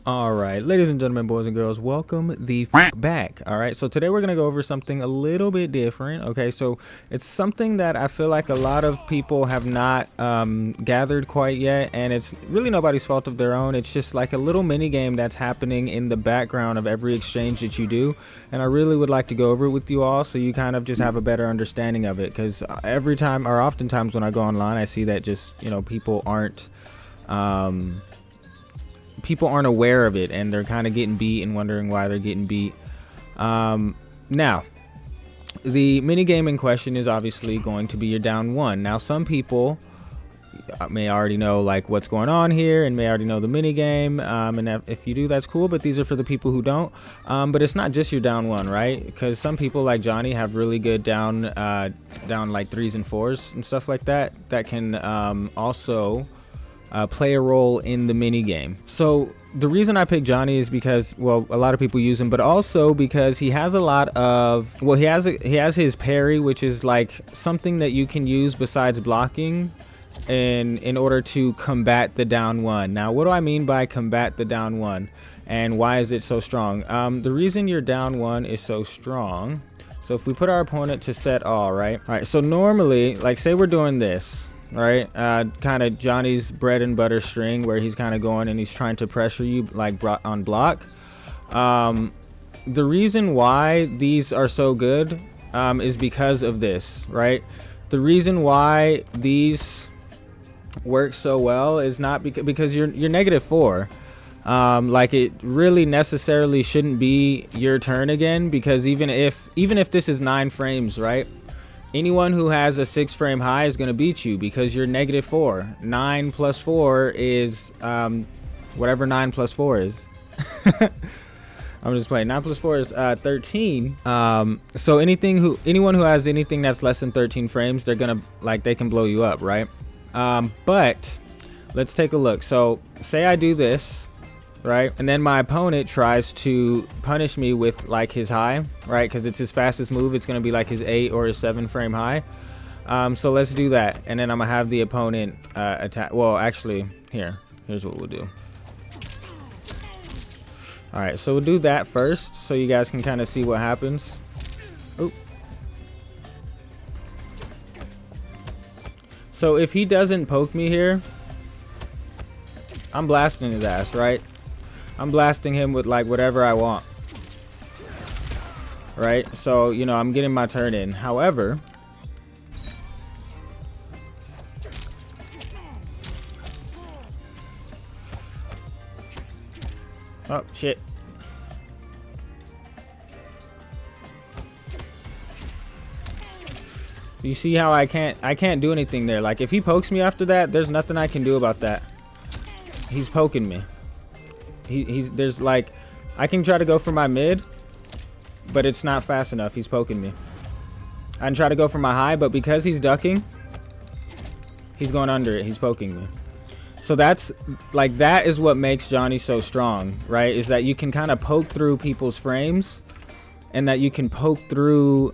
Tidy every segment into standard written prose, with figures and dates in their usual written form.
All right, ladies and gentlemen, boys and girls, welcome the back. All right, so today we're going to go over something a little bit different. Okay, so it's something that I feel like a lot of people have not gathered quite yet, and it's really nobody's fault of their own. It's just like a little mini game that's happening in the background of every exchange that you do, and I really would like to go over it with you all so you kind of just have a better understanding of it, because every time, or oftentimes when I go online, I see that just, you know, people aren't aware of it, and they're kind of getting beat and wondering why they're getting beat. Now, the mini game in question is obviously going to be your down one. Now, some people may already know like what's going on here and may already know the mini game, and if you do, that's cool, but these are for the people who don't. But it's not just your down one, right? Because some people like Johnny have really good down like 3s and 4s and stuff like that can also play a role in the mini game. So the reason I picked Johnny is because, well, a lot of people use him, but also because he has a lot of, well, he has his parry, which is like something that you can use besides blocking in order to combat the down one. Now, what do I mean by combat the down one, and why is it so strong? The reason your down one is so strong, so if we put our opponent to set all right, so normally, like, say we're doing this, right, kind of Johnny's bread and butter string, where he's kind of going and he's trying to pressure you like on block. The reason why these are so good is because of this, right? The reason why these work so well is not because you're -4. Like, it really necessarily shouldn't be your turn again, because even if this is 9 frames, right, anyone who has a 6-frame high is going to beat you because you're -4. 9 plus 4 is whatever 9 plus 4 is. I'm just playing. 9 plus 4 is 13. So anyone who has anything that's less than 13 frames, they're gonna, like, they can blow you up, right? But let's take a look. So say I do this, right, and then my opponent tries to punish me with like his high, right, because it's his fastest move. It's going to be like his 8 or his 7-frame high. So let's do that, and then I'm gonna have the opponent attack. Well, actually, here's what we'll do. All right, so we'll do that first so you guys can kind of see what happens. Oop. So if he doesn't poke me here, I'm blasting his ass, right? I'm blasting him with like whatever I want, right? So, you know, I'm getting my turn in. However, oh shit. You see how I can't do anything there. Like, if he pokes me after that, there's nothing I can do about that. He's poking me. There's like, I can try to go for my mid, but it's not fast enough. He's poking me. I can try to go for my high, but because he's ducking, he's going under it. He's poking me. So that's like, that is what makes Johnny so strong, right? Is that you can kind of poke through people's frames, and that you can poke through,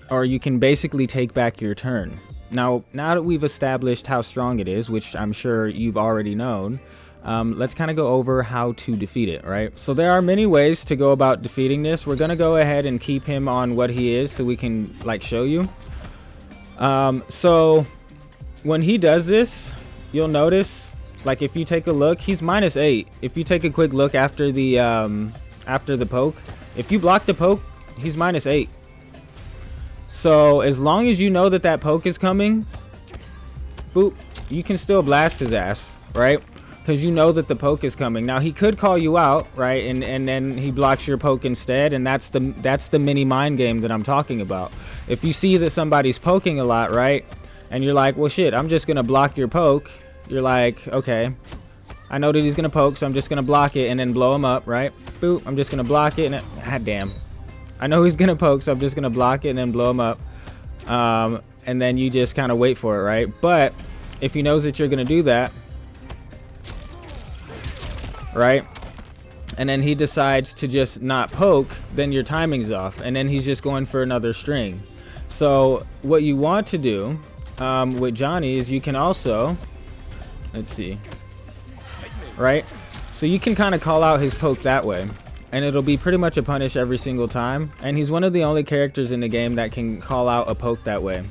or you can basically take back your turn. Now that we've established how strong it is, which I'm sure you've already known, let's kind of go over how to defeat it, right? So there are many ways to go about defeating this. We're gonna go ahead and keep him on what he is so we can like show you. So when he does this, you'll notice, like, if you take a look, he's -8. If you take a quick look after the poke, if you block the poke, he's -8. So as long as you know that that poke is coming, boop, you can still blast his ass, right? Because you know that the poke is coming. Now, he could call you out, right, and then he blocks your poke instead, and that's the mini mind game that I'm talking about. If you see that somebody's poking a lot, right, and you're like, well, shit, I'm just gonna block your poke. You're like, okay, I know that he's gonna poke, so I'm just gonna block it and then blow him up, right? Boop, I'm just gonna block it, and god damn, I know he's gonna poke, so I'm just gonna block it and then blow him up, and then you just kind of wait for it, right? But if he knows that you're gonna do that, right, and then he decides to just not poke, then your timing's off, and then he's just going for another string. So what you want to do with Johnny is you can also, let's see, right, So you can kind of call out his poke that way, and it'll be pretty much a punish every single time. And he's one of the only characters in the game that can call out a poke that way.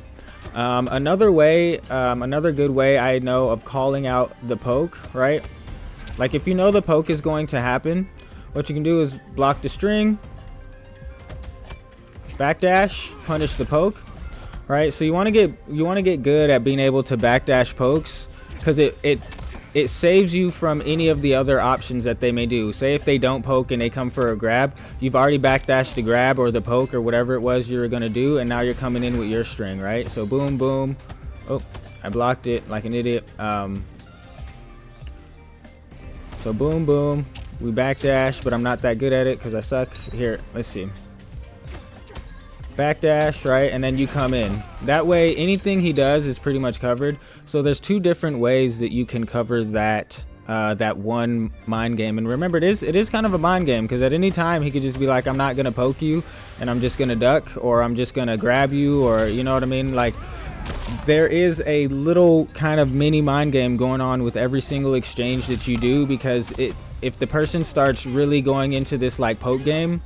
Another good way I know of calling out the poke, right? Like if you know the poke is going to happen, what you can do is block the string, backdash, punish the poke, right? So you want to get good at being able to backdash pokes, because it saves you from any of the other options that they may do. Say if they don't poke and they come for a grab, you've already backdashed the grab or the poke or whatever it was you were gonna do, and now you're coming in with your string, right? So boom, boom. Oh, I blocked it like an idiot. So boom, boom. We backdash, but I'm not that good at it because I suck. Here, let's see. Backdash, right? And then you come in. That way, anything he does is pretty much covered. So there's two different ways that you can cover that that one mind game. And remember, it is kind of a mind game, because at any time he could just be like, I'm not gonna poke you, and I'm just gonna duck, or I'm just gonna grab you, or you know what I mean? Like, there is a little kind of mini mind game going on with every single exchange that you do, because if the person starts really going into this like poke game,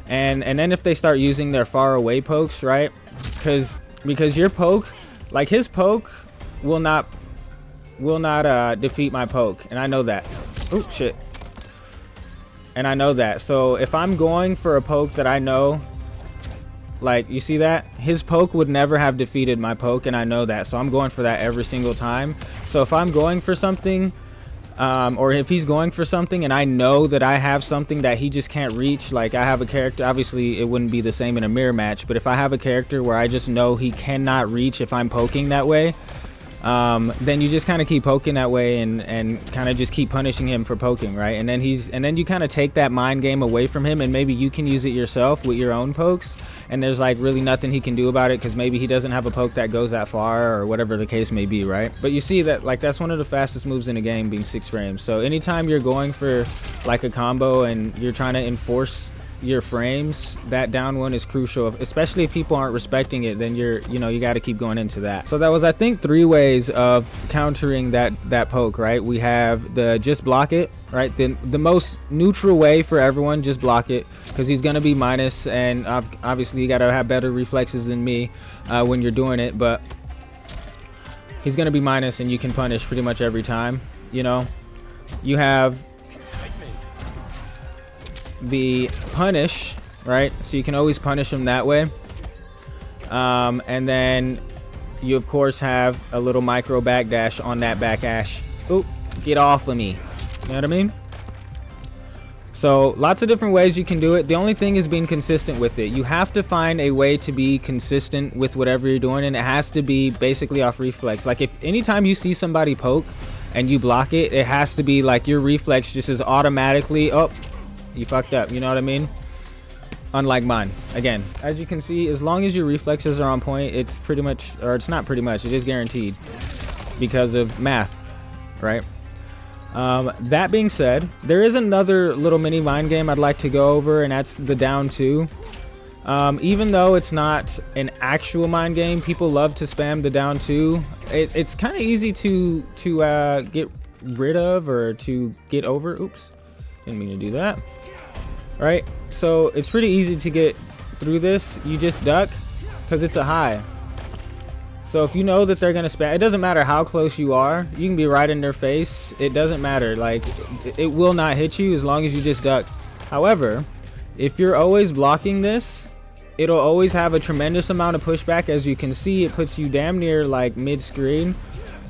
and then if they start using their far away pokes, right? Because your poke, like his poke, will not defeat my poke, and I know that. Oh shit. And I know that. So if I'm going for a poke that I know, like you see that, his poke would never have defeated my poke, and I know that. So I'm going for that every single time. So if I'm going for something, or if he's going for something and I know that I have something that he just can't reach, like I have a character, obviously it wouldn't be the same in a mirror match, but if I have a character where I just know he cannot reach if I'm poking that way, then you just kind of keep poking that way and kind of just keep punishing him for poking, right? And then you kind of take that mind game away from him, and maybe you can use it yourself with your own pokes, and there's like really nothing he can do about it, because maybe he doesn't have a poke that goes that far, or whatever the case may be, right? But you see that, like, that's one of the fastest moves in the game, being 6 frames. So anytime you're going for like a combo and you're trying to enforce your frames, that down one is crucial, especially if people aren't respecting it. Then you got to keep going into that. So that was, I think, 3 ways of countering that poke, right? We have the just block it, right? The most neutral way for everyone, just block it, because he's gonna be minus, and obviously you gotta have better reflexes than me when you're doing it, but he's gonna be minus and you can punish pretty much every time. You know, you have the punish, right? So you can always punish him that way, and then you of course have a little micro backdash on that backdash. Oop, get off of me. You know what I mean? So lots of different ways you can do it. The only thing is being consistent with it. You have to find a way to be consistent with whatever you're doing, and it has to be basically off reflex. Like if anytime you see somebody poke and you block it, it has to be like your reflex just is automatically, oh, you fucked up, you know what I mean? Unlike mine. Again, as you can see, as long as your reflexes are on point, it's pretty much, or it's not pretty much, it is guaranteed because of math, right? That being said, there is another little mini mind game I'd like to go over, and that's the down 2. Even though it's not an actual mind game, people love to spam the down 2. It's kind of easy to get rid of, or to get over. Oops, didn't mean to do that. Right, so it's pretty easy to get through this. You just duck because it's a high. So if you know that they're gonna spam, it doesn't matter how close you are. You can be right in their face. It doesn't matter. Like, it will not hit you as long as you just duck. However, if you're always blocking this, it'll always have a tremendous amount of pushback. As you can see, it puts you damn near like mid-screen,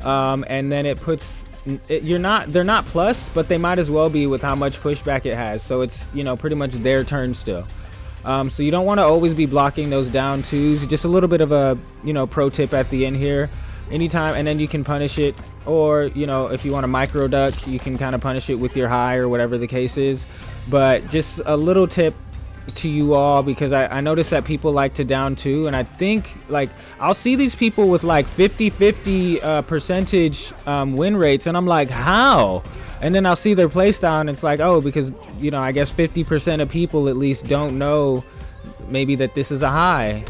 and then it puts they're not plus, but they might as well be with how much pushback it has. So it's, you know, pretty much their turn still. So you don't want to always be blocking those down 2s. Just a little bit of a, you know, pro tip at the end here. Anytime, and then you can punish it, or, you know, if you want to micro duck, you can kind of punish it with your high or whatever the case is. But just a little tip to you all, because I noticed that people like to down 2, and I think, like, I'll see these people with like 50-50 percentage win rates, and I'm like, how? And then I'll see their playstyle, and it's like, oh, because, you know, I guess 50% of people at least don't know maybe that this is a high.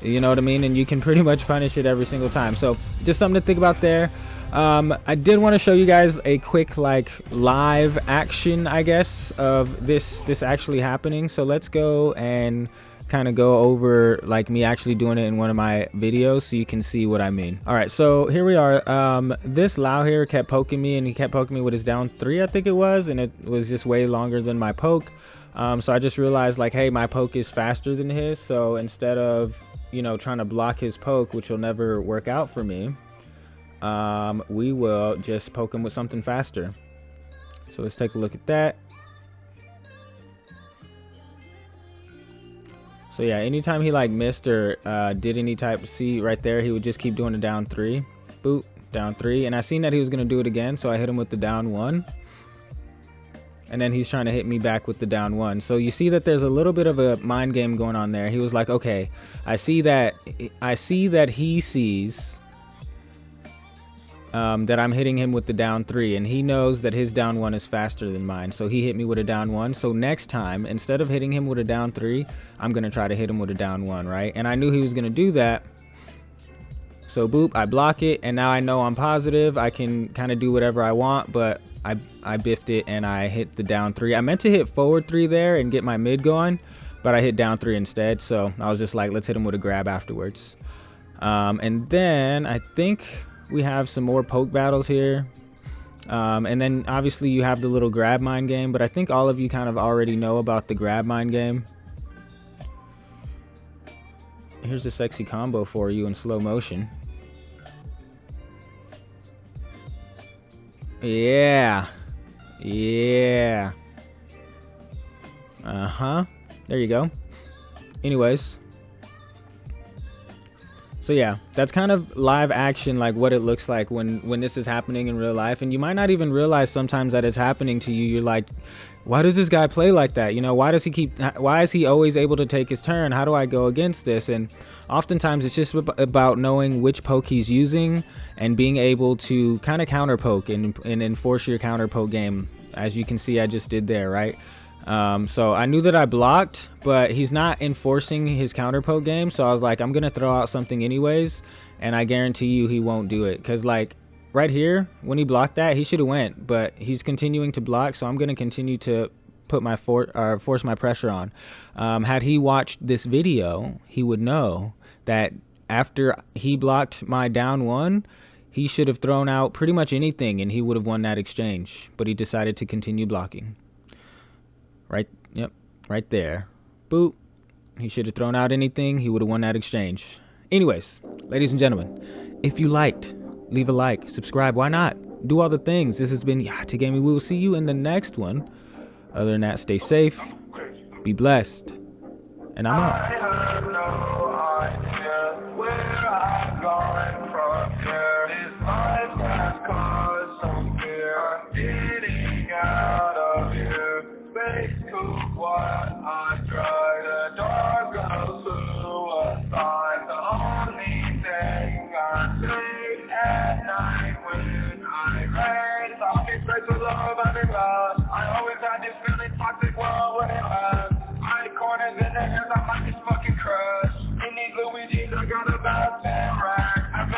You know what I mean? And you can pretty much punish it every single time. So just something to think about there. I did want to show you guys a quick like live action, I guess, of this actually happening. So let's go and kind of go over like me actually doing it in one of my videos so you can see what I mean. All right, so here we are. This Lao here kept poking me, and he kept poking me with his down 3, I think it was, and it was just way longer than my poke. So I just realized like, hey, my poke is faster than his. So instead of, you know, trying to block his poke, which will never work out for me, we will just poke him with something faster. So let's take a look at that. So yeah, anytime he like missed or did any type, see right there, he would just keep doing the down 3. Boop, down 3. And I seen that he was gonna do it again, so I hit him with the down 1. And then he's trying to hit me back with the down 1. So you see that there's a little bit of a mind game going on there. He was like, okay, I see that he sees that I'm hitting him with the down 3, and he knows that his down 1 is faster than mine, so he hit me with a down 1. So next time, instead of hitting him with a down 3, I'm gonna try to hit him with a down 1, right? And I knew he was gonna do that, so boop, I block it, and now I know I'm positive. I can kind of do whatever I want, but I biffed it and I hit the down 3. I meant to hit forward 3 there and get my mid going, but I hit down 3 instead. So I was just like, let's hit him with a grab afterwards. And then I think we have some more poke battles here. And then obviously you have the little grab mine game, but I think all of you kind of already know about the grab mine game. Here's a sexy combo for you in slow motion. Yeah. Yeah. There you go. Anyways. So yeah, that's kind of live action, like what it looks like when this is happening in real life. And you might not even realize sometimes that it's happening to you. You're like, why does this guy play like that? You know, why is he always able to take his turn? How do I go against this? And oftentimes it's just about knowing which poke he's using and being able to kind of counter poke and enforce your counter poke game. As you can see, I just did there, right? So I knew that I blocked, but he's not enforcing his counter poke game. So I was like, I'm going to throw out something anyways. And I guarantee you he won't do it. Cause like right here, when he blocked that, he should have went, but he's continuing to block. So I'm going to continue to put my force my pressure on. Had he watched this video, he would know that after he blocked my down 1, he should have thrown out pretty much anything and he would have won that exchange, but he decided to continue blocking. Right, yep, right there. Boop. He should have thrown out anything. He would have won that exchange. Anyways, ladies and gentlemen, if you liked, leave a like, subscribe. Why not? Do all the things. This has been Yate Gaming. We will see you in the next one. Other than that, stay safe, be blessed, and I'm out.